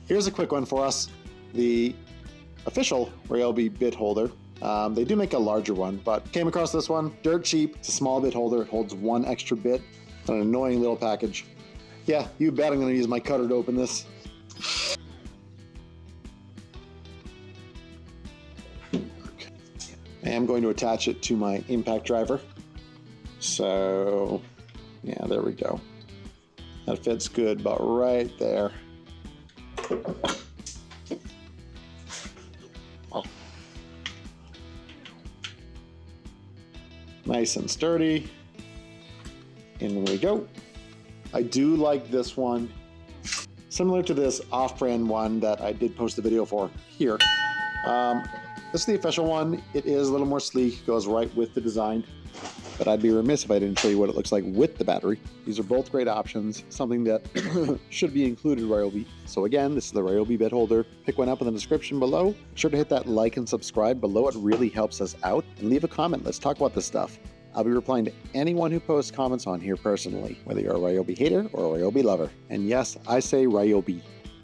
Here's a quick one for us. The official Ryobi bit holder. They do make a larger one, but came across this one. Dirt cheap. It's a small bit holder. It holds one extra bit. An annoying little package. Yeah, you bet I'm going to use my cutter to open this. I am going to attach it to my impact driver. So, yeah, there we go. That fits good about right there. Oh. Nice and sturdy. In we go. I do like this one. Similar to this off-brand one that I did post the video for here. This is the official one. It is a little more sleek, goes right with the design, but I'd be remiss if I didn't show you what it looks like with the battery. These are both great options, something that should be included Ryobi. So again, this is the Ryobi bit holder. Pick one up in the description below. Be sure to hit that like and subscribe below. It really helps us out. And leave a comment. Let's talk about this stuff. I'll be replying to anyone who posts comments on here personally, whether you're a Ryobi hater or a Ryobi lover. And yes, I say Ryobi.